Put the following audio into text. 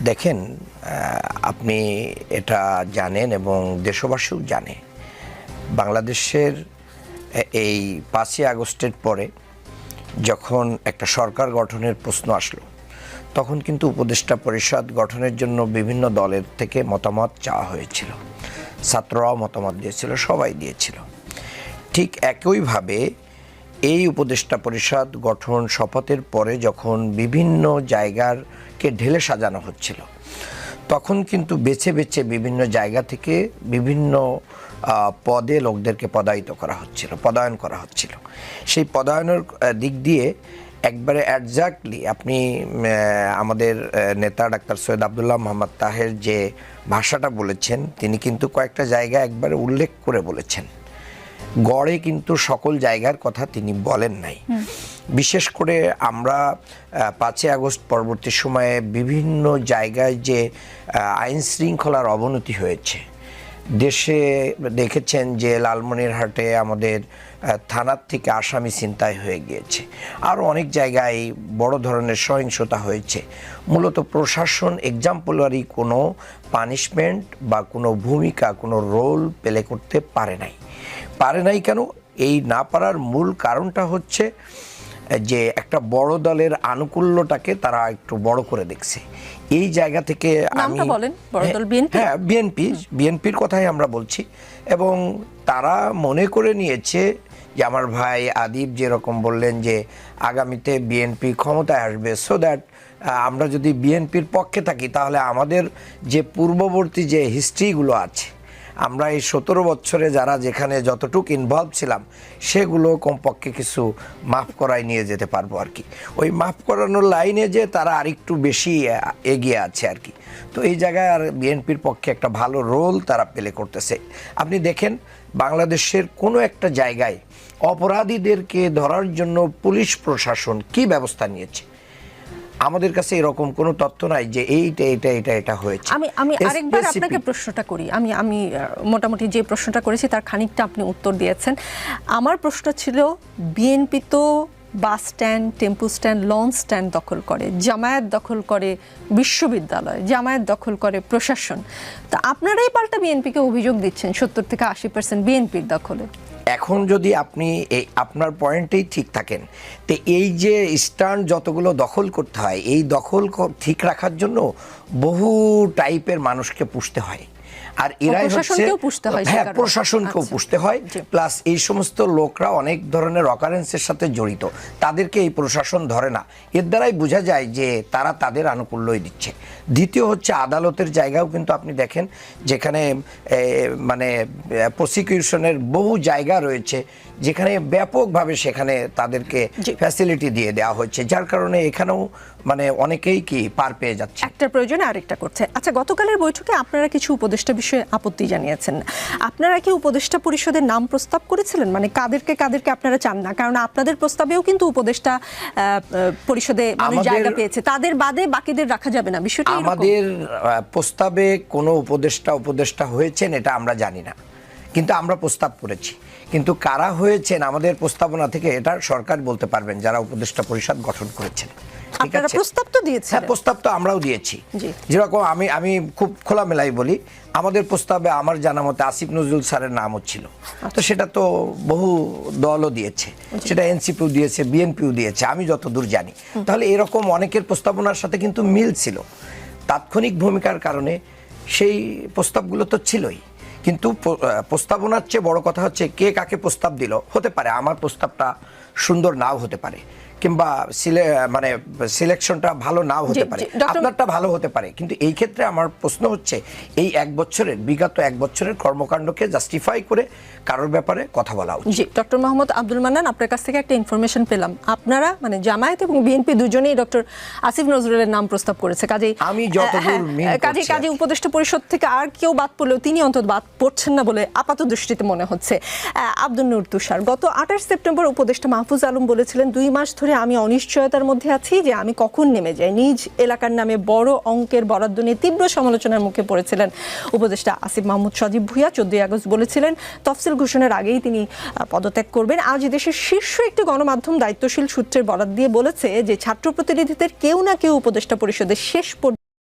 দেখেন, আপনি এটা জানেন এবং দেশবাসীও জানে, বাংলাদেশের এই 5ই আগস্টের পরে যখন একটা সরকার গঠনের প্রশ্ন আসলো, তখন কিন্তু উপদেষ্টা পরিষদ গঠনের জন্য বিভিন্ন দলের থেকে মতামত চাওয়া হয়েছিল। ছাত্ররাও মতামত দিয়েছিল, সবাই দিয়েছিল। ঠিক একইভাবে এই উপদেষ্টা পরিষদ গঠন শপথের পরে যখন বিভিন্ন জায়গাকে ঢেলে সাজানো হচ্ছিল, তখন কিন্তু বেছে বেছে বিভিন্ন জায়গা থেকে বিভিন্ন পদে লোকদেরকে পদায়ন করা হচ্ছিল। সেই পদায়নের দিক দিয়ে একবারে অ্যাডজাক্টলি আপনি আমাদের নেতা ডাক্তার সৈয়দ আব্দুল্লাহ মোহাম্মদ তাহের যে ভাষাটা বলেছেন, তিনি কিন্তু কয়েকটা জায়গা একবারে উল্লেখ করে বলেছেন। গড়ে কিন্তু সকল জায়গার কথা তিনি বলেন নাই। বিশেষ করে আমরা 5ই আগস্ট পরবর্তী সময়ে বিভিন্ন জায়গায় যে আইন শৃঙ্খলার অবনতি হয়েছে, দেশে দেখেছেন যে লালমনিরহাটে আমাদের থানার থেকে আসামি ছিনতাই হয়ে গিয়েছে, আরও অনেক জায়গায় বড় ধরনের সহিংসতা হয়েছে। মূলত প্রশাসন এক্সাম্পলারি কোনো পানিশমেন্ট বা কোনো ভূমিকা, কোনো রোল প্লে করতে পারে নাই। কেন? এই না পারার মূল কারণটা হচ্ছে যে একটা বড় দলের আনুকূল্যটাকে তারা একটু বড় করে দেখছে। এই জায়গা থেকে বিএনপির কথাই আমরা বলছি, এবং তারা মনে করে নিয়েছে যে আমার ভাই আদিব যেরকম বললেন যে আগামীতে বিএনপি ক্ষমতায় আসবে, সো দ্যাট আমরা যদি বিএনপির পক্ষে থাকি তাহলে আমাদের যে পূর্ববর্তী যে হিস্ট্রিগুলো আছে, আমরা এই 17 বছরে যারা যেখানে যতটুকু ইনভলভ ছিলাম, সেগুলো কমপক্ষে কিছু মাফ করায় নিয়ে যেতে পারবো আর কি। ওই মাফ করানোর লাইনে যে তারা আরেকটু বেশি এগিয়ে আছে আর কি। তো এই জায়গায় আর বিএনপির পক্ষে একটা ভালো রোল তারা প্লে করতেছে। আপনি দেখেন, বাংলাদেশের কোনো একটা জায়গায় অপরাধীদেরকে ধরার জন্য পুলিশ প্রশাসন কি ব্যবস্থা নিয়েছে, আমাদের কাছে এরকম কোনো তথ্য নাই যে এটা হয়েছে। আমি আরেকবার আপনাকে প্রশ্নটা করি। আমি মোটামুটি যে প্রশ্নটা করেছি তার খানিকটা আপনি উত্তর দিয়েছেন। আমার প্রশ্ন ছিল, বিএনপি তো bus stand, tempo stand, launch stand দখল করে, জামায়াত দখল করে বিশ্ববিদ্যালয়, জামায়াত দখল করে প্রশাসন। তা আপনারাই পাল্টা বিএনপিকে অভিযোগ দিচ্ছেন 70 থেকে 80% বিএনপির দখলে। এখন যদি আপনি আপনার পয়েন্টেই ঠিক থাকেন, তো এই যে স্ট্যান্ড যতগুলো দখল করতে হয়, এই দখল ঠিক রাখার জন্য বহু টাইপের মানুষকে পুষতে হয়। আর এরাই হচ্ছে প্রশাসনকেও পুষতে হয়, প্লাস এই সমস্ত লোকরা অনেক ধরনের অকারেন্সের সাথে জড়িত, তাদেরকে এই প্রশাসন ধরে না। এর দ্বারাই বোঝা যায় যে তারা তাদের আনুকূল্যই দিচ্ছে। দ্বিতীয় হচ্ছে আদালতের জায়গাও কিন্তু আপনি দেখেন, যেখানে মানে প্রসিকিউশনের বহু জায়গা রয়েছে, যেখানে ব্যাপকভাবে সেখানে তাদেরকে ফ্যাসিলিটি দিয়ে দেওয়া হচ্ছে, যার কারণে এখানেও মানে অনেকেই কি পার পেয়ে যাচ্ছে, একটা প্রয়োজনে আরেকটা করছে। আচ্ছা, গতকালের বৈঠকে আপনারা কিছু উপদেষ্টা বিষয়ে আপত্তি জানিয়েছেন। আপনারা কি উপদেষ্টা পরিষদের নাম প্রস্তাব করেছিলেন? মানে কাদেরকে আপনারা চান না? কারণ আপনাদের প্রস্তাবেও কিন্তু উপদেষ্টা পরিষদে জায়গা পেয়েছে, তাদের বাদে বাকিদের রাখা যাবে না। বিষয়টা আমাদের প্রস্তাবে কোনো উপদেষ্টা হয়েছেন এটা আমরা জানি না, কিন্তু আমরা প্রস্তাব করেছি। কিন্তু কারা হয়েছেন আমাদের প্রস্তাবনা থেকে, এটা সরকার বলতে পারবেন, যারা উপদেষ্টা পরিষদ গঠন করেছেন। প্রস্তাব তো দিয়েছেন? হ্যাঁ, প্রস্তাব তো আমরাও দিয়েছি। যেরকম আমি খুব খোলামেলাই বলি, আমাদের প্রস্তাবে আমার জানা মতে আসিফ নজরুল স্যারের নামও ছিল। তো সেটা তো বহু দলও দিয়েছে, সেটা এনসিপিও দিয়েছে, বিএনপিও দিয়েছে, আমি যতদূর জানি। তাহলে এরকম অনেকের প্রস্তাবনার সাথে কিন্তু মিল ছিল। তাৎক্ষণিক ভূমিকার কারণে সেই প্রস্তাবগুলো তো ছিলই, কিন্তু প্রস্তাবনার চেয়ে বড় কথা হচ্ছে কে কাকে প্রস্তাব দিল। হতে পারে আমার প্রস্তাবটা সুন্দর নাও হতে পারে, কিংবা মানে সিলেকশনটা ভালো নাও হতে পারে, আপনারটা ভালো হতে পারে। কিন্তু এই ক্ষেত্রে আমার প্রশ্ন হচ্ছে, এই বিগত এক বছরের কর্মকাণ্ডকে জাস্টিফাই করে কারোর ব্যাপারে কথা বলা উচিত। ডক্টর মোহাম্মদ আব্দুল মান্নান, আপনার কাছ থেকে একটা ইনফরমেশন পেলাম, আপনারা মানে জামায়াত এবং বিএনপি দুজনেই ডক্টর আসিফ নজরুলের নাম প্রস্তাব করেছে। কাজেই আমি যতদূর কাজেই উপদেষ্টা পরিষদ থেকে আর কেউ বাদ পড়লেও তিনি অন্তত বাদ পড়ছেন না বলে আপাত দৃষ্টিতে মনে হচ্ছে। আব্দুল নূর তুষার, গত 28 সেপ্টেম্বর উপদেষ্টা মাহফুজ আলম বলেছিলেন, 2 মাস ধরে আমি অনিশ্চয়তার মধ্যে আছি যে আমি কখন নেমে যাই। নিজ এলাকার নামে বড় অঙ্কের বরাদ্দ নিয়ে তীব্র সমালোচনার মুখে পড়েছিলেন উপদেষ্টা আসিফ মাহমুদ সজীব ভুঁইয়া। 14 আগস্ট বলেছিলেন তফসিল ঘোষণার আগেই তিনি পদত্যাগ করবেন। আজ দেশের শীর্ষ একটি গণমাধ্যম দায়িত্বশীল সূত্রের বরাত দিয়ে বলেছে যে ছাত্র প্রতিনিধিদের কেউ না কেউ উপদেষ্টা পরিষদের শেষ